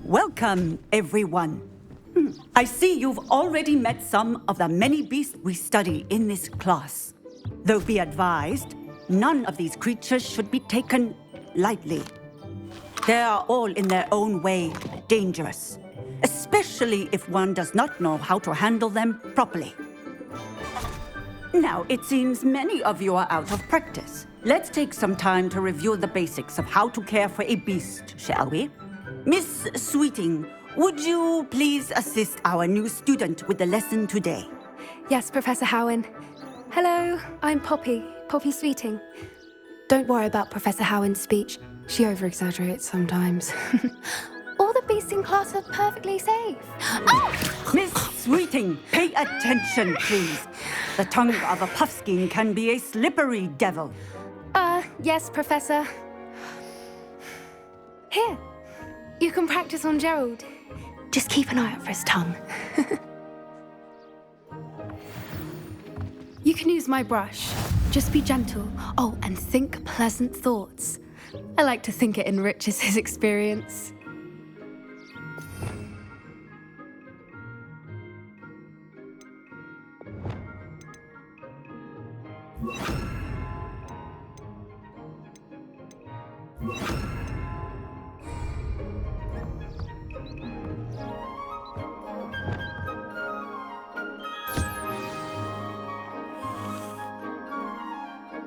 Welcome, everyone. I see you've already met some of the many beasts we study in this class. Though be advised, none of these creatures should be taken lightly. They are all in their own way dangerous, especially if one does not know how to handle them properly. Now, it seems many of you are out of practice. Let's take some time to review the basics of how to care for a beast, shall we? Miss Sweeting, would you please assist our new student with the lesson today? Yes, Professor Howen. Hello, I'm Poppy Sweeting. Don't worry about Professor Howen's speech. She over-exaggerates sometimes. All the beasts in class are perfectly safe. Oh! Miss Sweeting, pay attention, please. The tongue of a puffskein can be a slippery devil. Yes, Professor. Here, you can practice on Gerald. Just keep an eye out for his tongue. You can use my brush. Just be gentle. Oh, and think pleasant thoughts. I like to think it enriches his experience.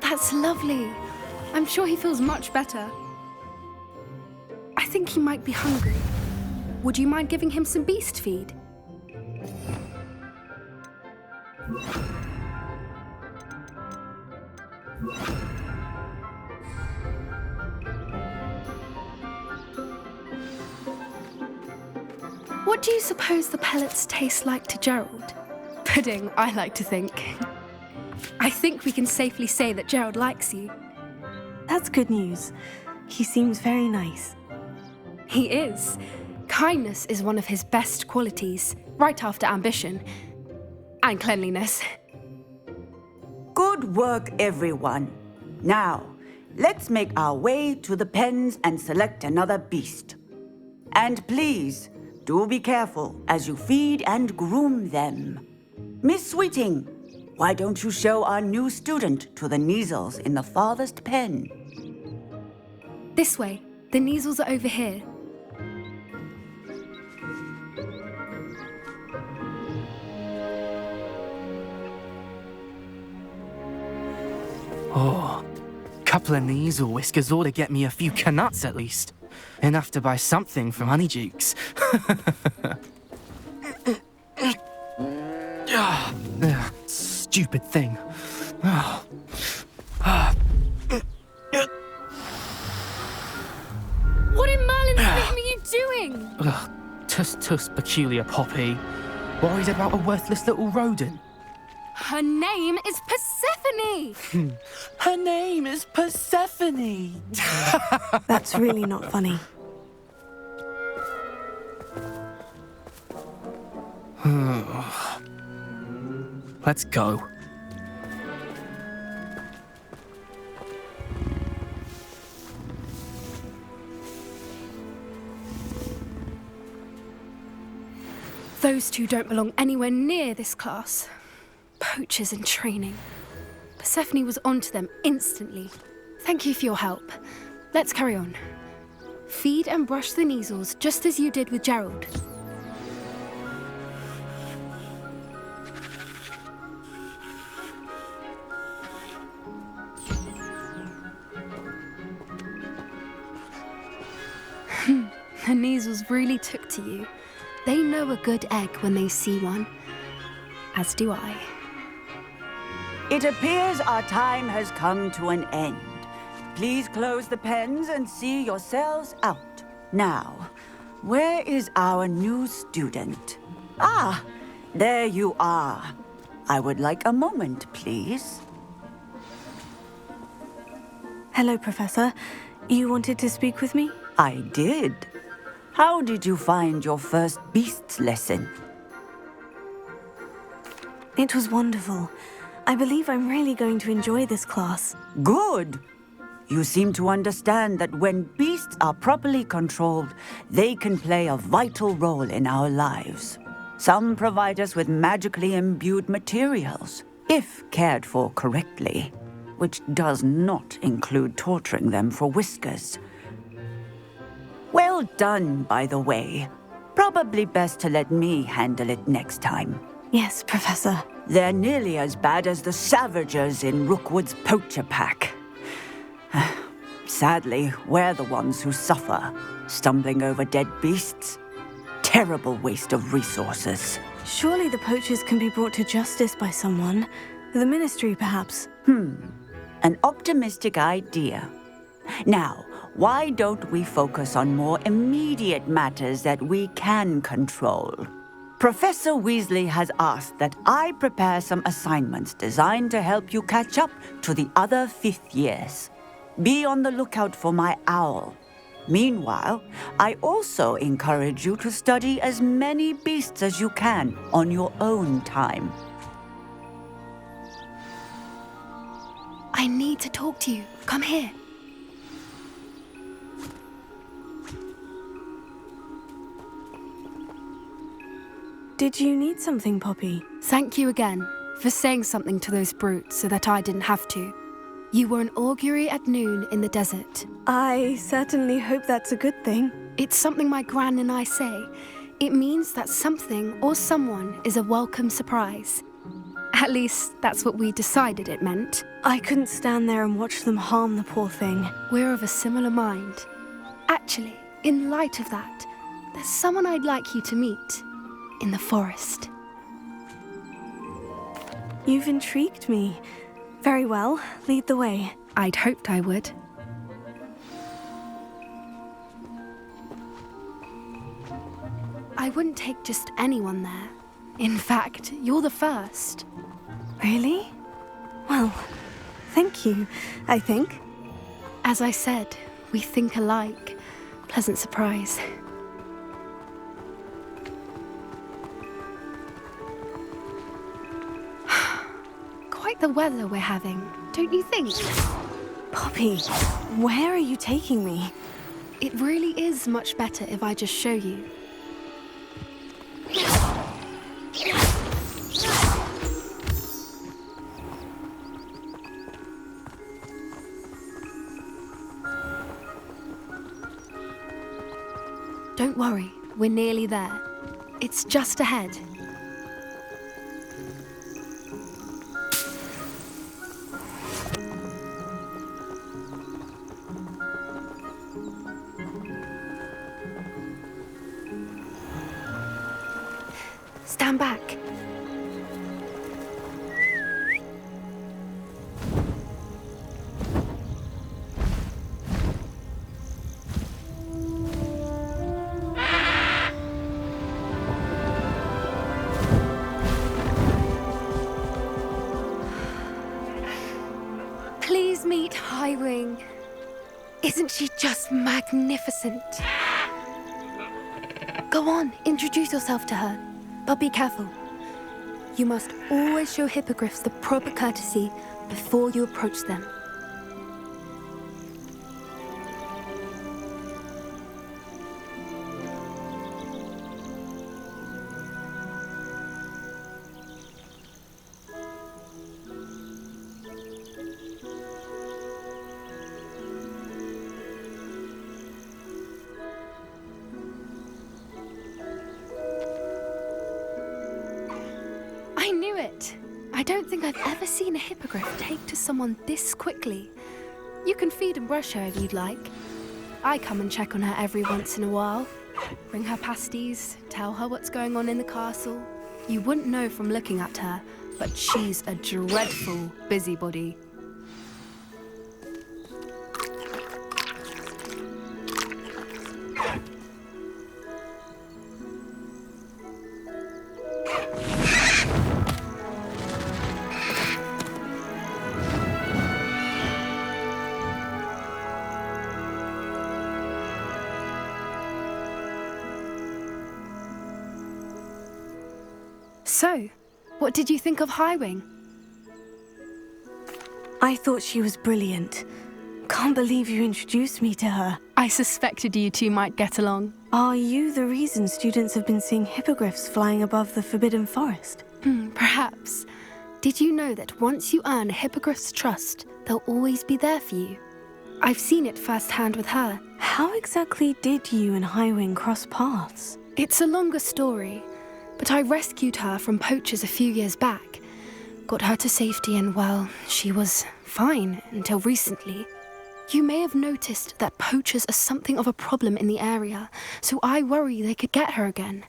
That's lovely. I'm sure he feels much better. I think he might be hungry. Would you mind giving him some beast feed? What do you suppose the pellets taste like to Gerald? Pudding, I like to think. I think we can safely say that Gerald likes you. That's good news. He seems very nice. He is. Kindness is one of his best qualities, right after ambition. And cleanliness. Good work, everyone. Now, let's make our way to the pens and select another beast. And please, do be careful as you feed and groom them. Miss Sweeting, why don't you show our new student to the Neasels in the farthest pen? This way. The Neasels are over here. Oh, couple of Neasel whiskers ought to get me a few canuts at least. Enough to buy something from Honeydukes. Stupid thing. What in Merlin's name are you doing? Tuss, peculiar Poppy. Worried about a worthless little rodent. Her name is Persephone! Her name is Persephone! That's really not funny. Let's go. Those two don't belong anywhere near this class. Poachers in training. Persephone was onto them instantly. Thank you for your help. Let's carry on. Feed and brush the Neasels just as you did with Gerald. The Neasels really took to you. They know a good egg when they see one. As do I. It appears our time has come to an end. Please close the pens and see yourselves out. Now, where is our new student? Ah, there you are. I would like a moment, please. Hello, Professor. You wanted to speak with me? I did. How did you find your first beasts lesson? It was wonderful. I believe I'm really going to enjoy this class. Good. You seem to understand that when beasts are properly controlled, they can play a vital role in our lives. Some provide us with magically imbued materials, if cared for correctly, which does not include torturing them for whiskers. Well done, by the way. Probably best to let me handle it next time. Yes, Professor. They're nearly as bad as the Savagers in Rookwood's poacher pack. Sadly, we're the ones who suffer, stumbling over dead beasts. Terrible waste of resources. Surely the poachers can be brought to justice by someone. The Ministry, perhaps. An optimistic idea. Now, why don't we focus on more immediate matters that we can control? Professor Weasley has asked that I prepare some assignments designed to help you catch up to the other fifth years. Be on the lookout for my owl. Meanwhile, I also encourage you to study as many beasts as you can on your own time. I need to talk to you. Come here. Did you need something, Poppy? Thank you again for saying something to those brutes so that I didn't have to. You were an augury at noon in the desert. I certainly hope that's a good thing. It's something my gran and I say. It means that something or someone is a welcome surprise. At least, that's what we decided it meant. I couldn't stand there and watch them harm the poor thing. We're of a similar mind. Actually, in light of that, there's someone I'd like you to meet in the forest. You've intrigued me. Very well, lead the way. I'd hoped I would. I wouldn't take just anyone there. In fact, you're the first. Really? Well, thank you, I think. As I said, we think alike. Pleasant surprise. Quite the weather we're having, don't you think? Poppy, where are you taking me? It really is much better if I just show you. Don't worry, we're nearly there. It's just ahead. Stand back. Please meet Highwing. Isn't she just magnificent? Go on, introduce yourself to her. But be careful. You must always show hippogriffs the proper courtesy before you approach them. I knew it! I don't think I've ever seen a hippogriff take to someone this quickly. You can feed and brush her if you'd like. I come and check on her every once in a while. Bring her pasties, tell her what's going on in the castle. You wouldn't know from looking at her, but she's a dreadful busybody. So, what did you think of Highwing? I thought she was brilliant. can't believe you introduced me to her. I suspected you two might get along. Are you the reason students have been seeing hippogriffs flying above the Forbidden Forest? Perhaps. Did you know that once you earn a hippogriff's trust, they'll always be there for you? I've seen it firsthand with her. How exactly did you and Highwing cross paths? It's a longer story, but I rescued her from poachers a few years back. Got her to safety and, well, she was fine until recently. You may have noticed that poachers are something of a problem in the area, so I worry they could get her again.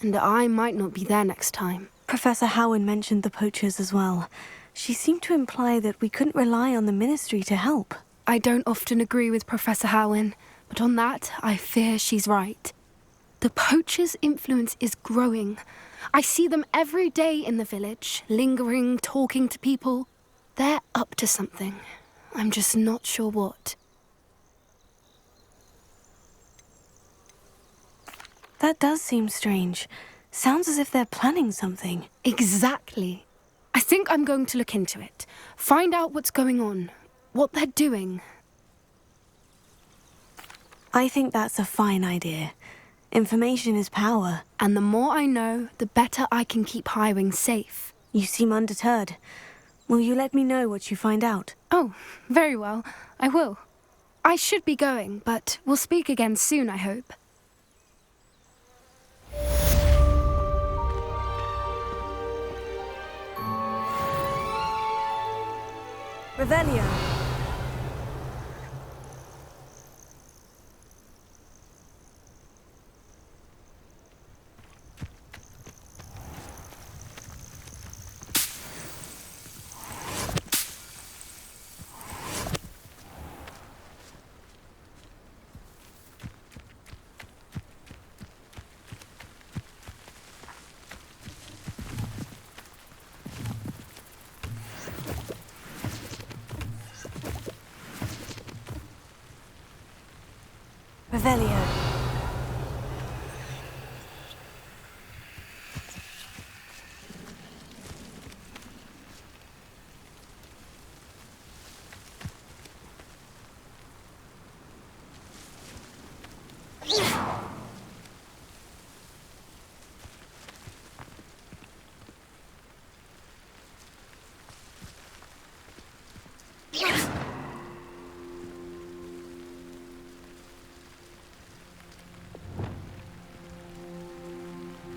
And I might not be there next time. Professor Howin mentioned the poachers as well. She seemed to imply that we couldn't rely on the ministry to help. I don't often agree with Professor Howin, but on that, I fear she's right. The poachers' influence is growing. I see them every day in the village, lingering, talking to people. They're up to something. I'm just not sure what. That does seem strange. Sounds as if they're planning something. Exactly. I think I'm going to look into it. Find out what's going on. What they're doing. I think that's a fine idea. Information is power. And the more I know, the better I can keep Highwing safe. You seem undeterred. Will you let me know what you find out? Oh, very well. I will. I should be going, but we'll speak again soon, I hope. Revelio. Revelio.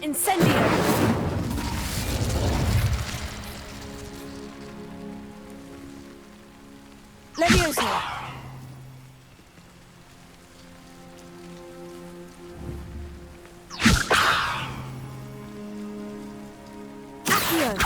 Incendio! Levioso! Accio!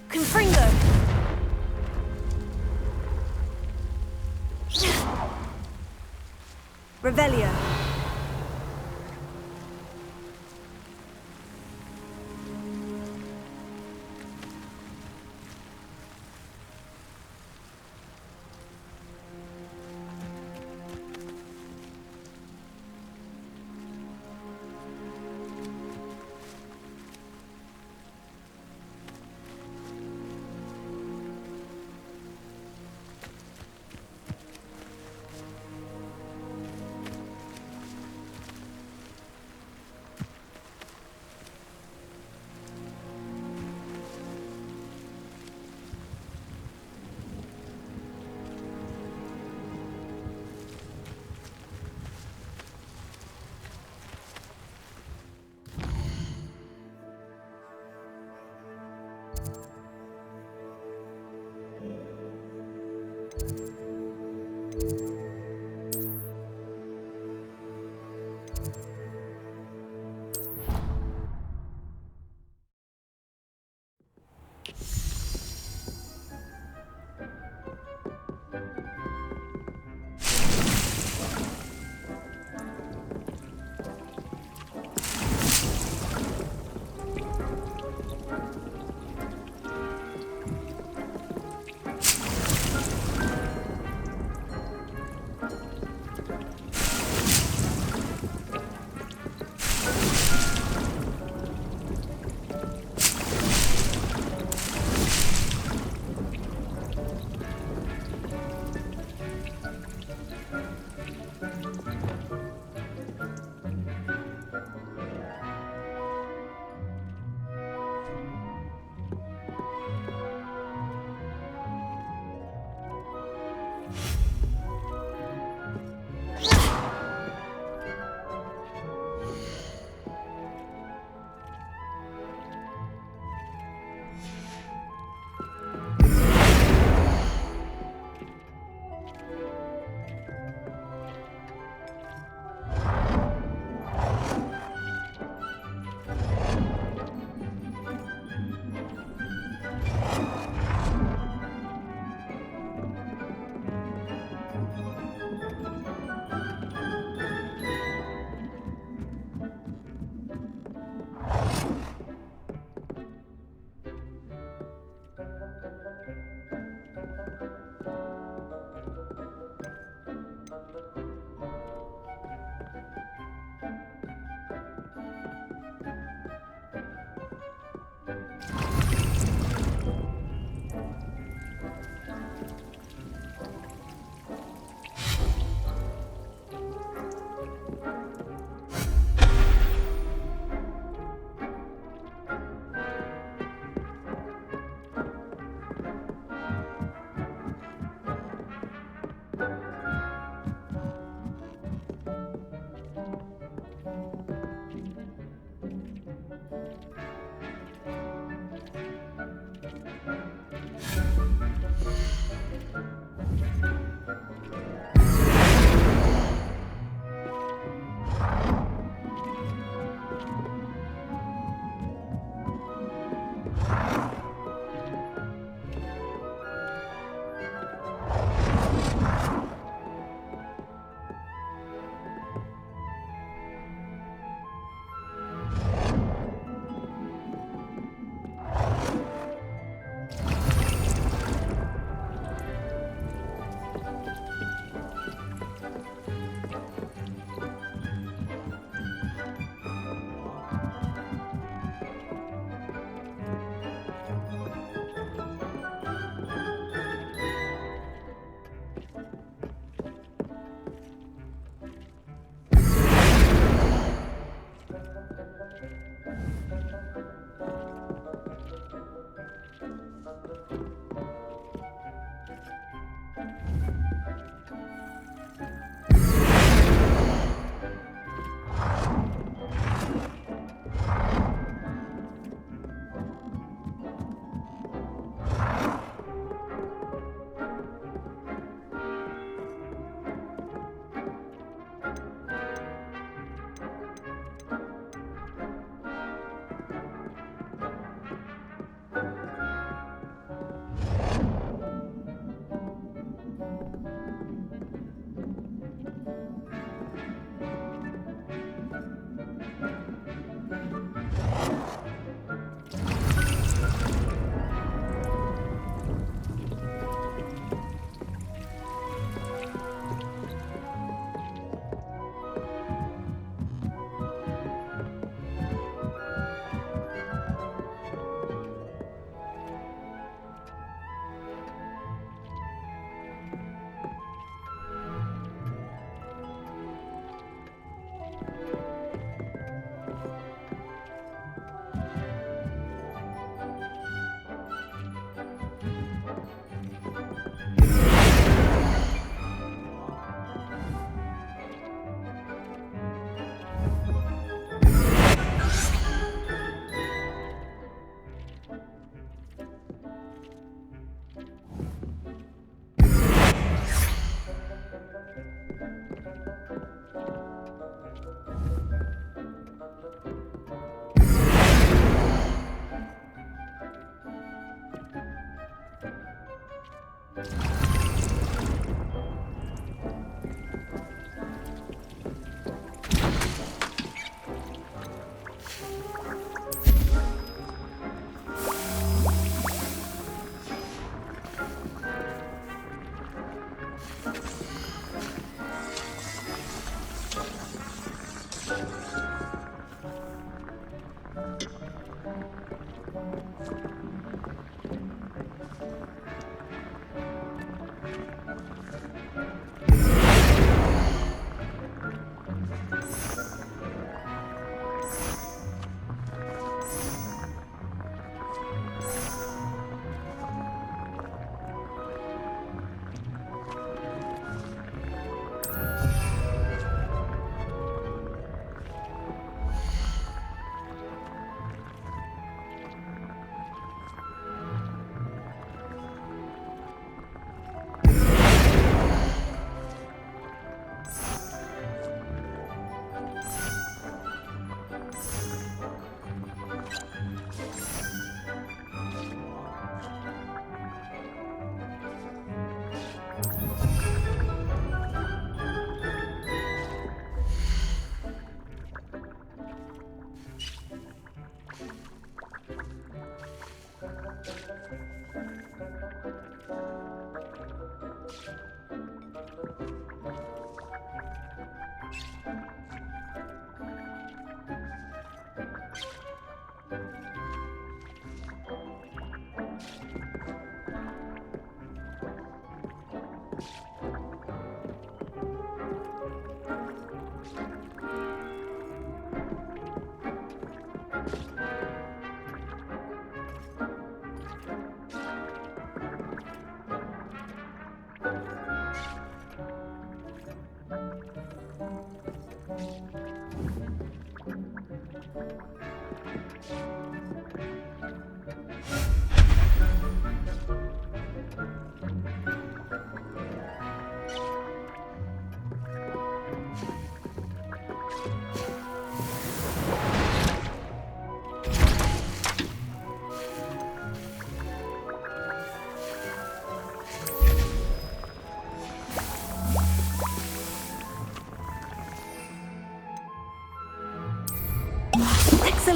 Confringo! Revelio.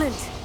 Excellent!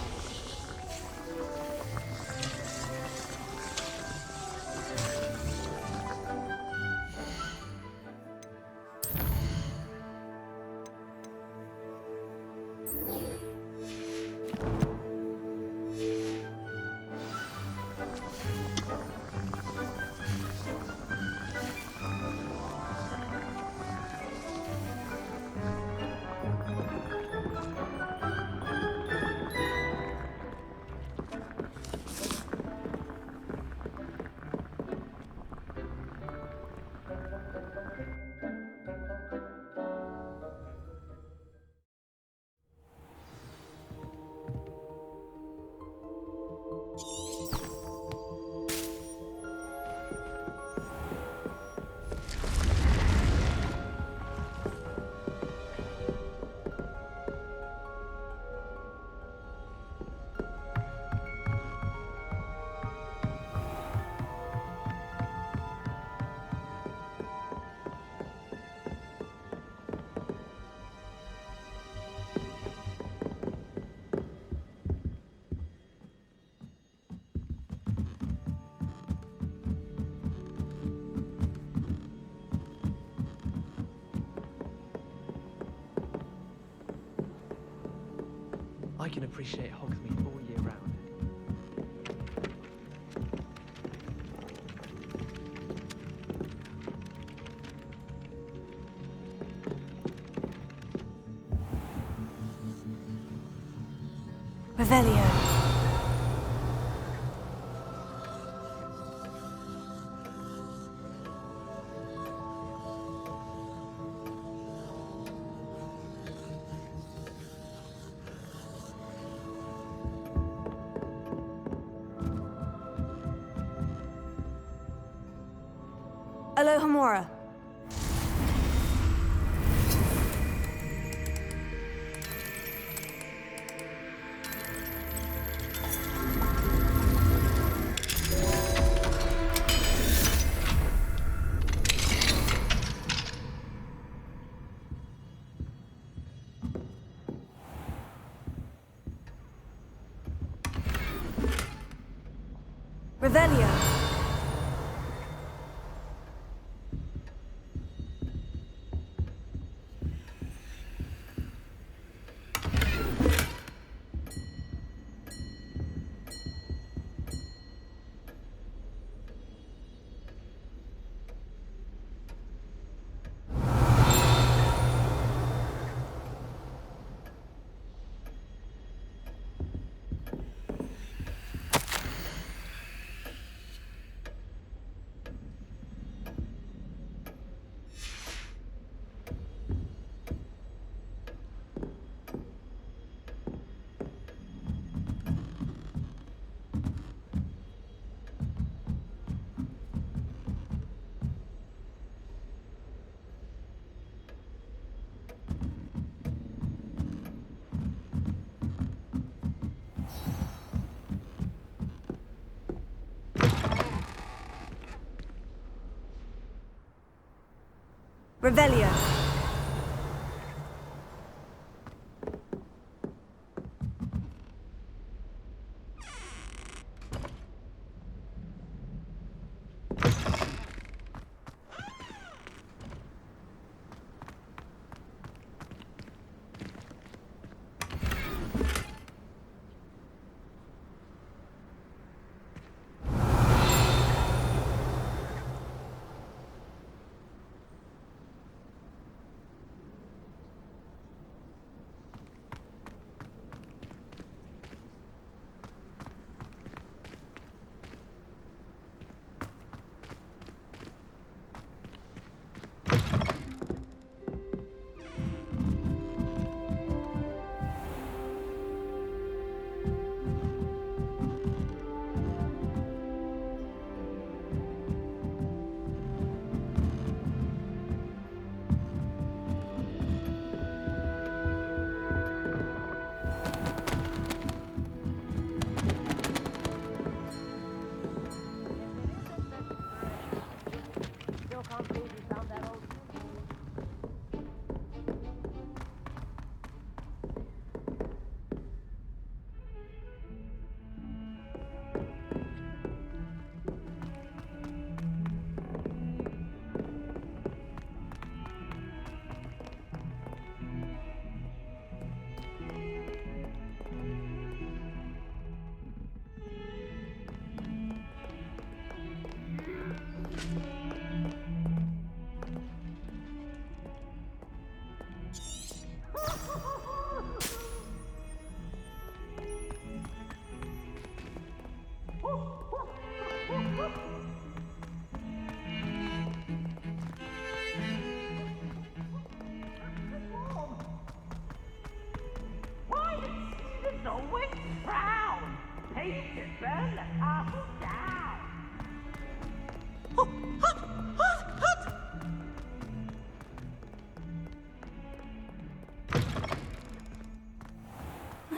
I can appreciate Hogsmeade all year round. Revelio. Alohomora. Revelio. Revelio.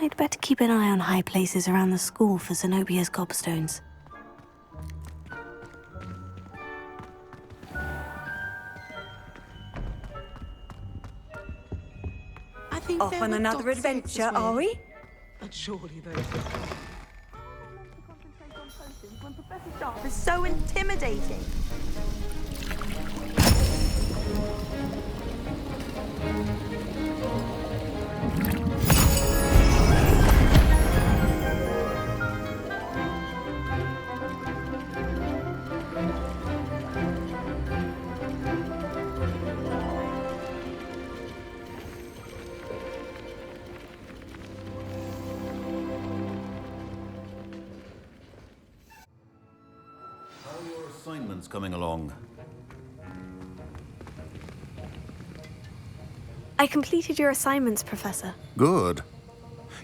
I'd better keep an eye on high places around the school for Zenobia's gobstones. I think Off on another adventure, are we? And surely they... When Professor Sharp is so intimidating. Assignments coming along. I completed your assignments, Professor. Good.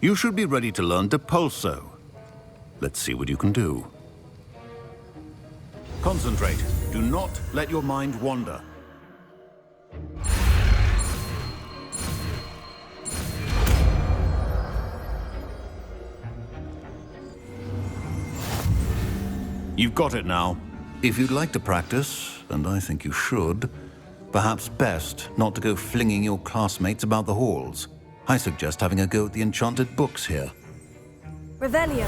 You should be ready to learn Depulso. Let's see what you can do. Concentrate. Do not let your mind wander. You've got it now. If you'd like to practice, and I think you should, perhaps best not to go flinging your classmates about the halls. I suggest having a go at the enchanted books here. Revelio.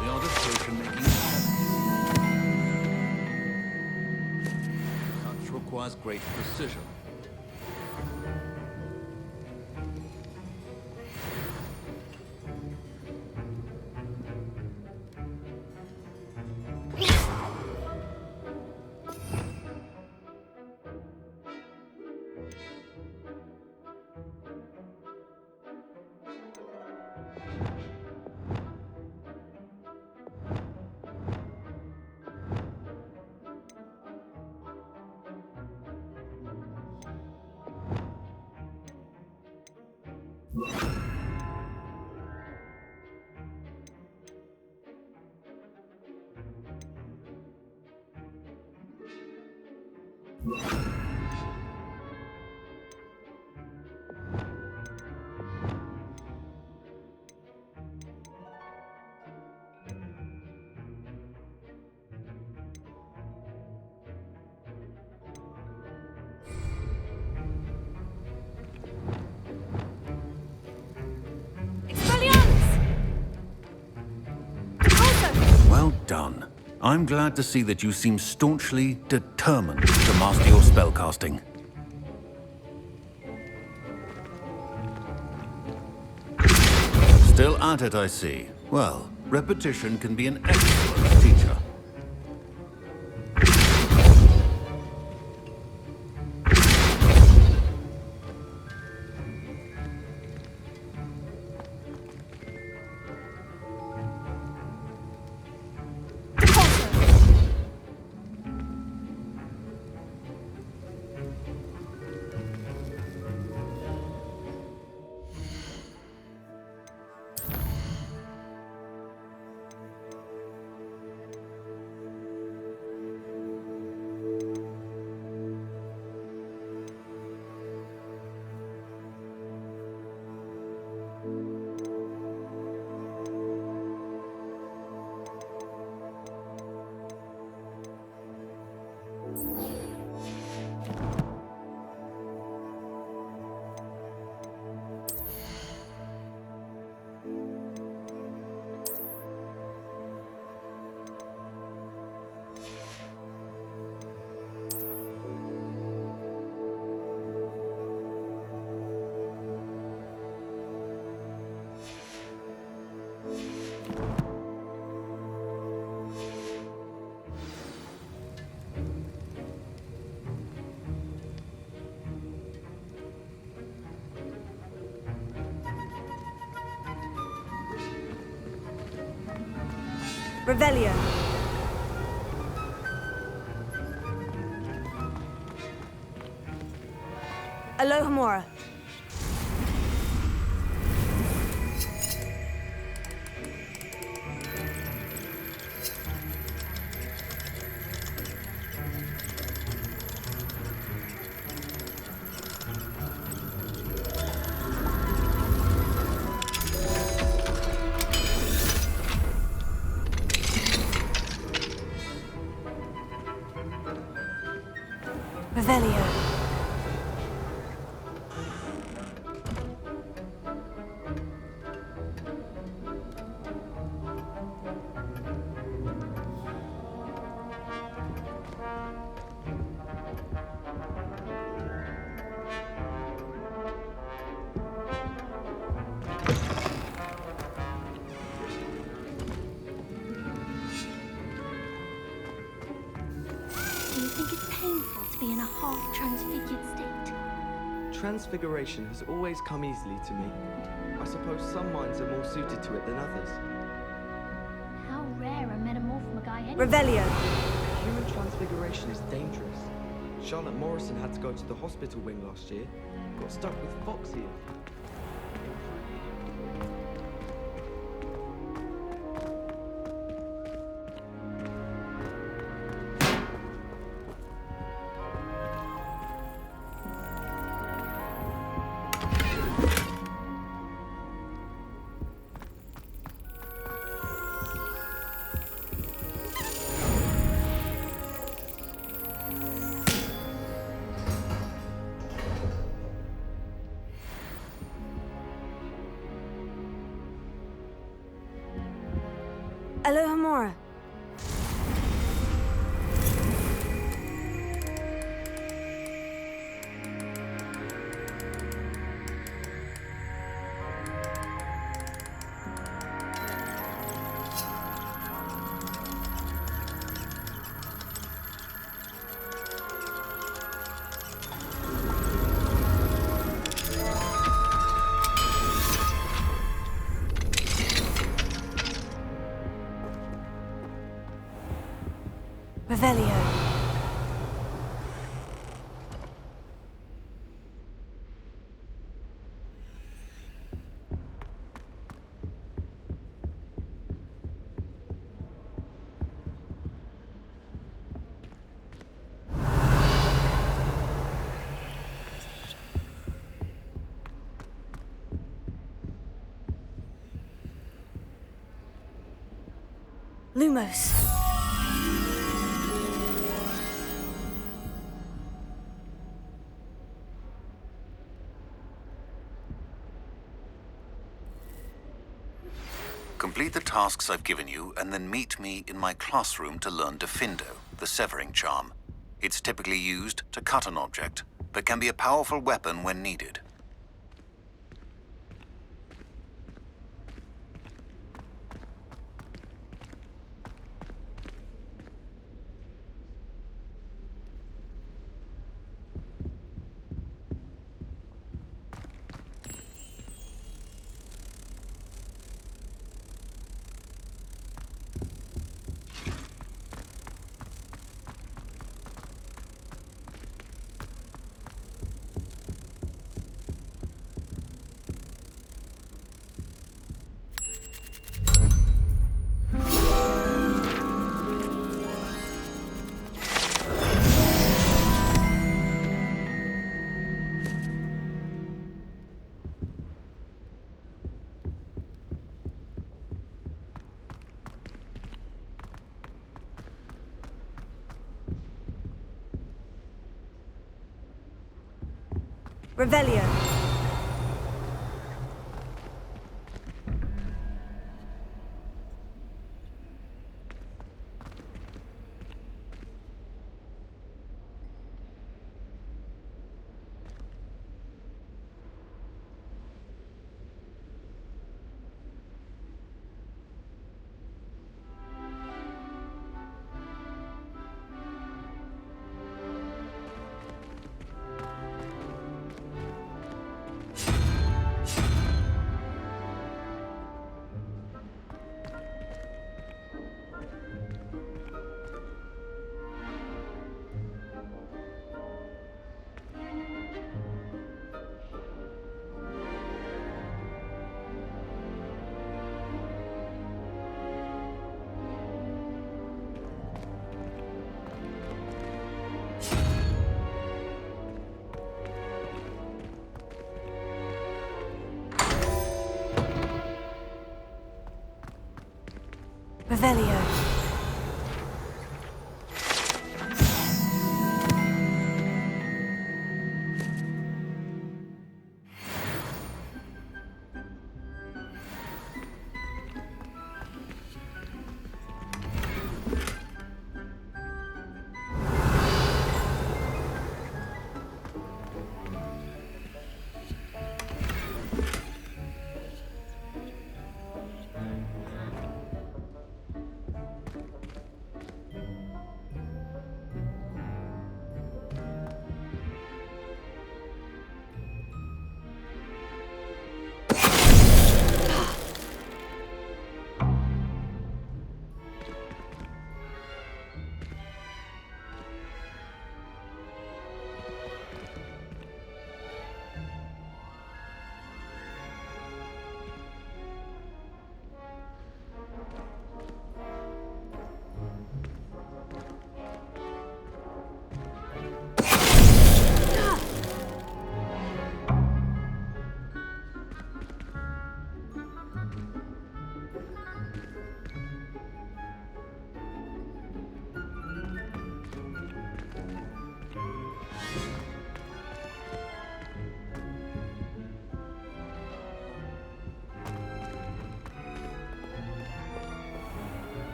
The art of potion making. Touch requires great precision. Well done. I'm glad to see that you seem staunchly determined to master your spellcasting. Still at it, I see. Well, repetition can be an excellent teacher. Revelio. Alohomora. half-transfigured state. Transfiguration has always come easily to me. I suppose some minds are more suited to it than others. How rare a metamorphomaguy anyway. Revelio. Human transfiguration is dangerous. Charlotte Morrison had to go to the hospital wing last year. Got stuck with fox ears. Alohomora. Revelio. Lumos. Complete the tasks I've given you, and then meet me in my classroom to learn Defindo, the severing charm. It's typically used to cut an object, but can be a powerful weapon when needed. Revelio. Revelio.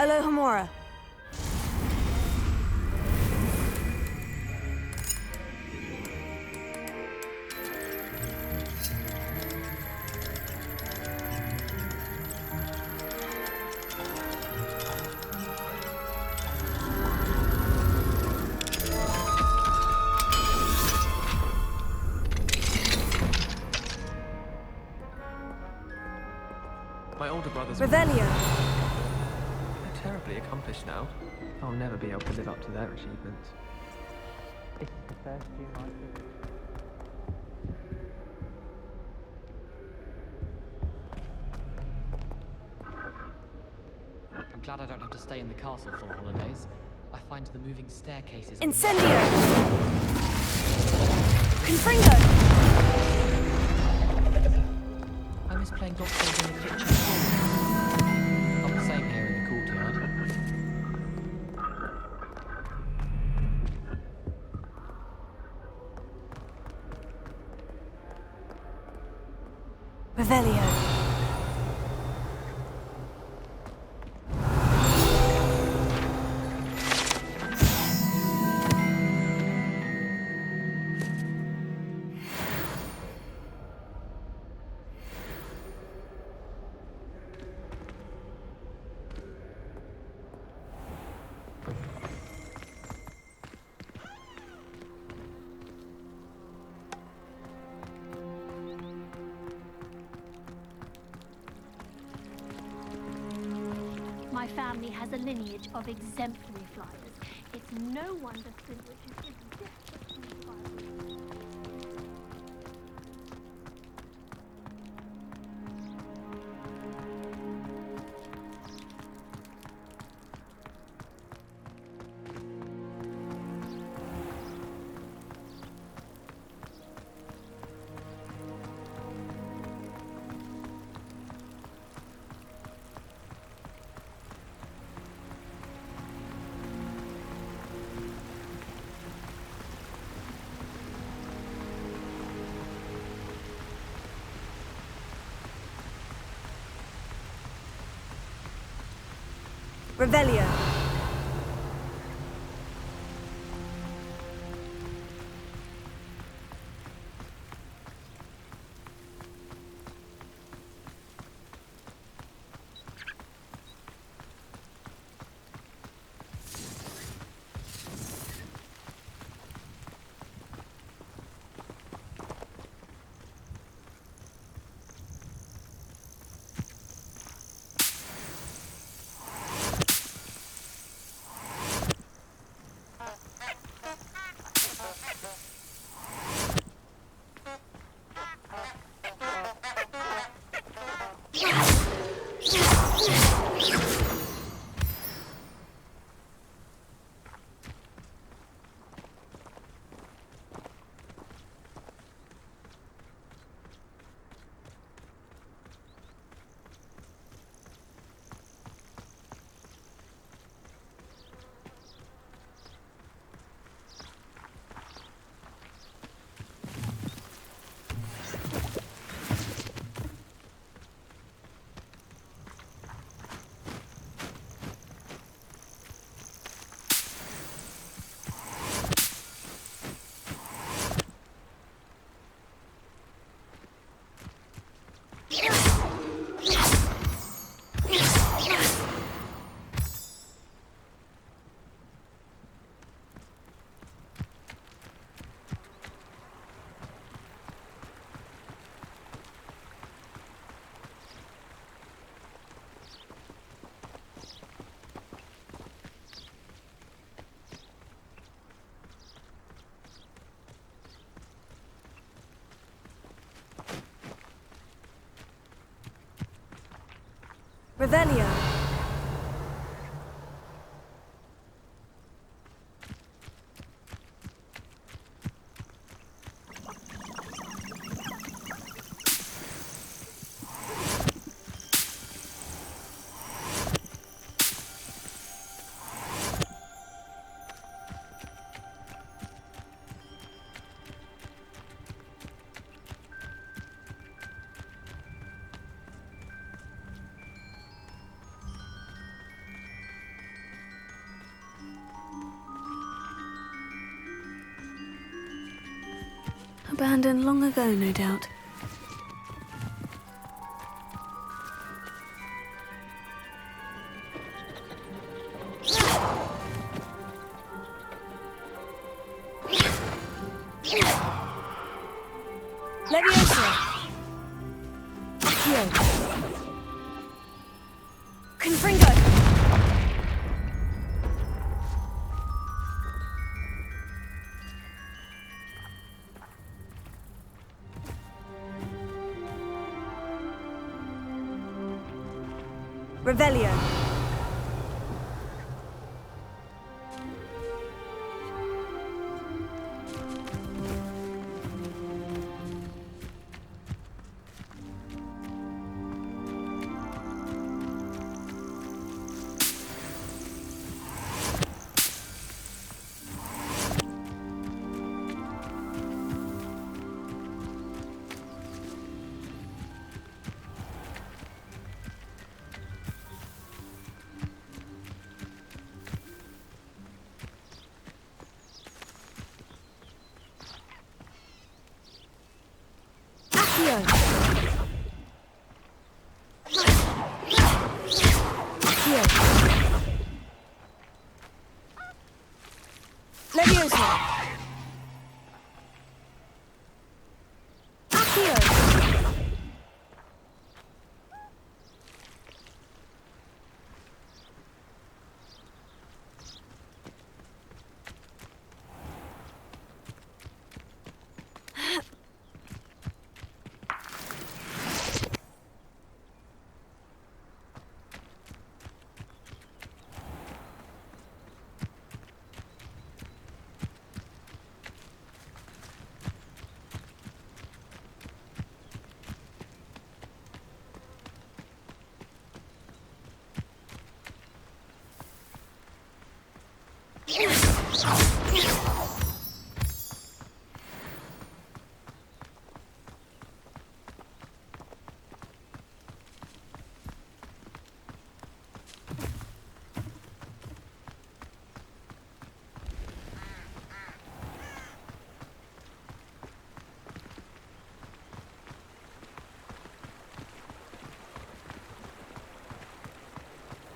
Allohomora. My older brothers Revelio. They're terribly accomplished now. I'll never be able to live up to their achievements. It's the first few months. I'm glad I don't have to stay in the castle for the holidays. I find the moving staircases... Incendio. Confringo. I miss playing doctors in the kitchen. Not the same here in the courtyard. Revelio. My family has a lineage of exemplary flyers. It's no wonder Sindwich is desperate to survive. Revelio. Revelio. abandoned long ago, no doubt. Leviosa! Accio! Confringo! Revelio! Leviosa! Accio!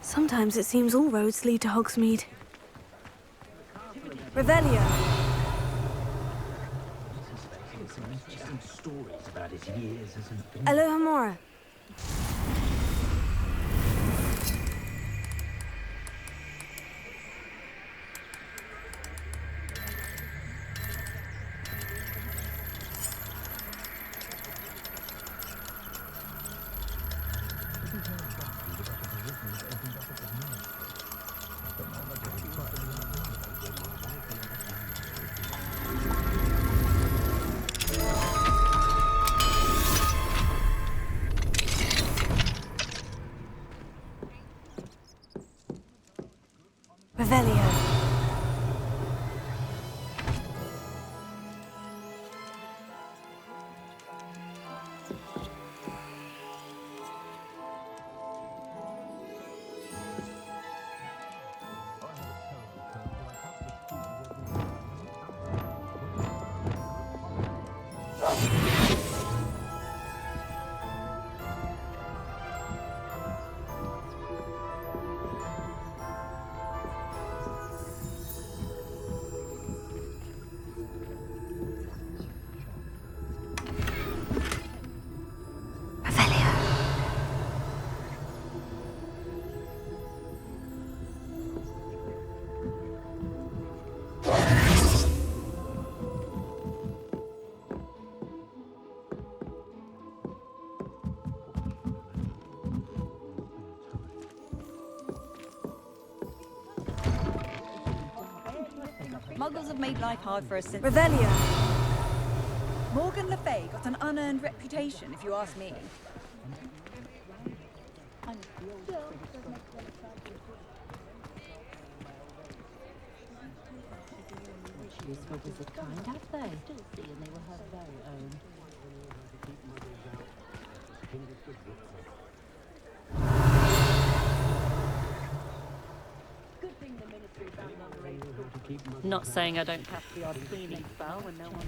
Sometimes it seems all roads lead to Hogsmeade. Revelio! Allohamora. Revelio. Muggles have made life hard for us since... Revelio. Morgan Le Fay got an unearned reputation, if you ask me. Good thing the ministry found on the race to keep Not saying I don't have the odd cleaning spell when no one's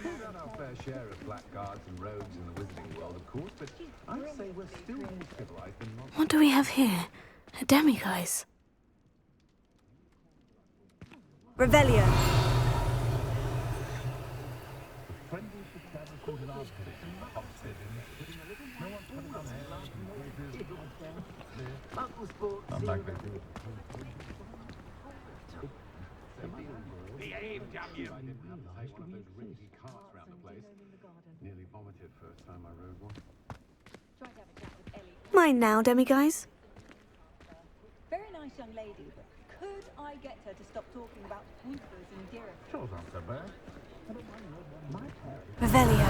We've done our fair share of blackguards and rogues in the wizarding world, of course, but I'd say we're still more civilized than most. What do we have here? A demiguise. Revelio. I'm back there. Behave, damn you! I didn't have one of those rickety carts around the place. Nearly vomited first time I rode one. Mine now, demiguise. Very nice young lady, but could I get her to stop talking about whispers and deer? Sure, not so bad. I don't mind my parents. Revelio.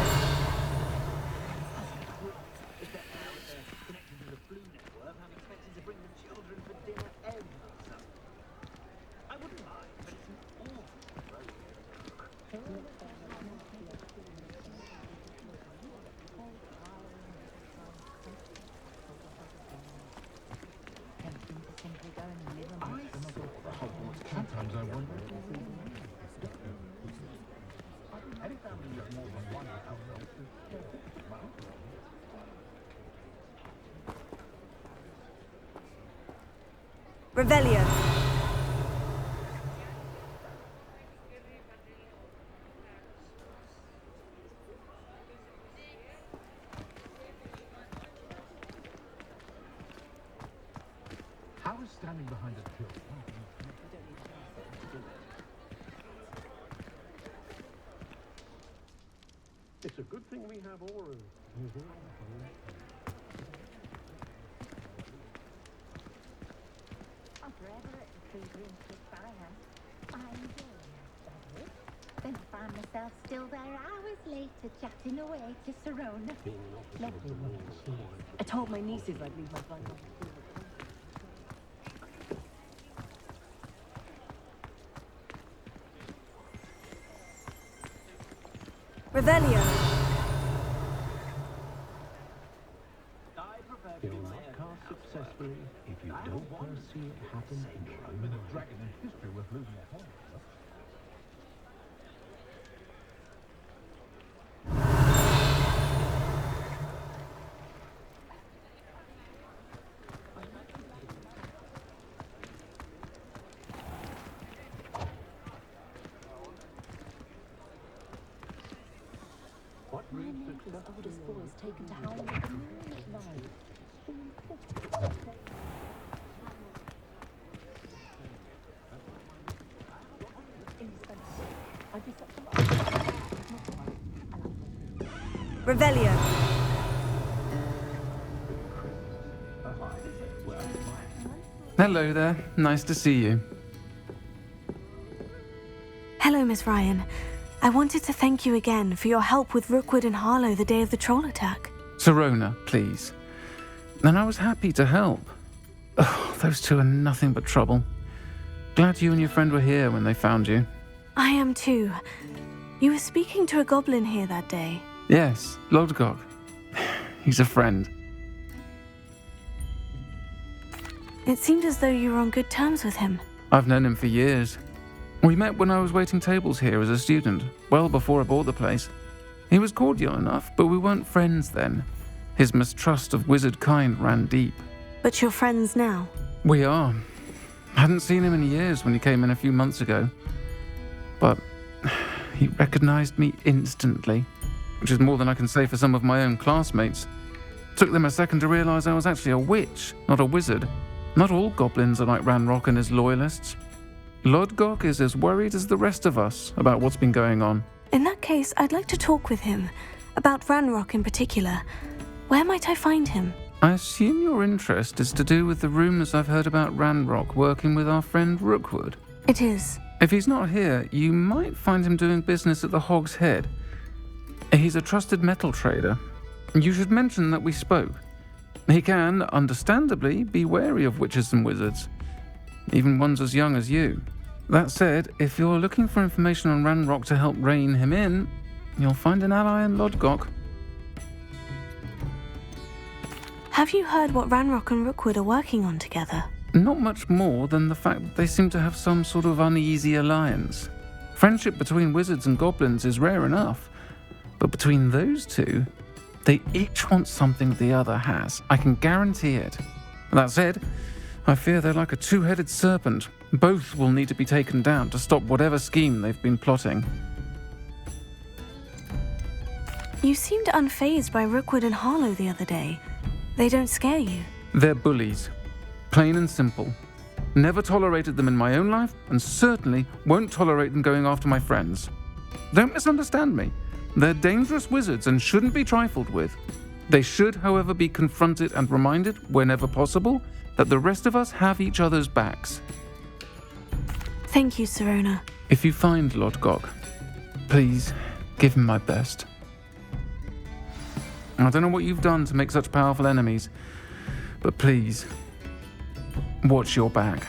Sometimes I wonder. Any family with more than one house. Revelio. How is standing behind a till? It's a good thing we have auras. I'm forever at the tree green stick I am. I'm doing it. Then I find myself still there hours later chatting away to Serona. Lovely woman she is. I told my nieces I'd leave my blind. Revelio. You'll not cast successfully if you don't first see it happen in your own way. A dragon in history worth losing a head. My neighbour's oldest boy is taken to howl at the moon at night. Revelio. Hello there. Nice to see you. Hello, Miss Ryan. I wanted to thank you again for your help with Rookwood and Harlow the day of the troll attack. Serona, please. And I was happy to help. Oh, those two are nothing but trouble. Glad you and your friend were here when they found you. I am too. You were speaking to a goblin here that day. Yes, Lodgok. He's a friend. It seemed as though you were on good terms with him. I've known him for years. We met when I was waiting tables here as a student, well before I bought the place. He was cordial enough, but we weren't friends then. His mistrust of wizard kind ran deep. But you're friends now? We are. Hadn't seen him in years when he came in a few months ago. But he recognized me instantly, which is more than I can say for some of my own classmates. Took them a second to realize I was actually a witch, not a wizard. Not all goblins are like Ranrock and his loyalists. Lodgok is as worried as the rest of us about what's been going on. In that case, I'd like to talk with him. About Ranrock in particular. Where might I find him? I assume your interest is to do with the rumors I've heard about Ranrock working with our friend Rookwood. It is. If he's not here, you might find him doing business at the Hog's Head. He's a trusted metal trader. You should mention that we spoke. He can, understandably, be wary of witches and wizards, even ones as young as you. That said, if you're looking for information on Ranrock to help rein him in, you'll find an ally in Lodgok. Have you heard what Ranrock and Rookwood are working on together? Not much more than the fact that they seem to have some sort of uneasy alliance. Friendship between wizards and goblins is rare enough, but between those two, they each want something the other has. I can guarantee it. That said, I fear they're like a two-headed serpent. Both will need to be taken down to stop whatever scheme they've been plotting. You seemed unfazed by Rookwood and Harlow the other day. They don't scare you. They're bullies. Plain and simple. Never tolerated them in my own life, and certainly won't tolerate them going after my friends. Don't misunderstand me. They're dangerous wizards and shouldn't be trifled with. They should, however, be confronted and reminded, whenever possible, that the rest of us have each other's backs. Thank you, Sirona. If you find Lord Gog, please give him my best. I don't know what you've done to make such powerful enemies, but please, watch your back.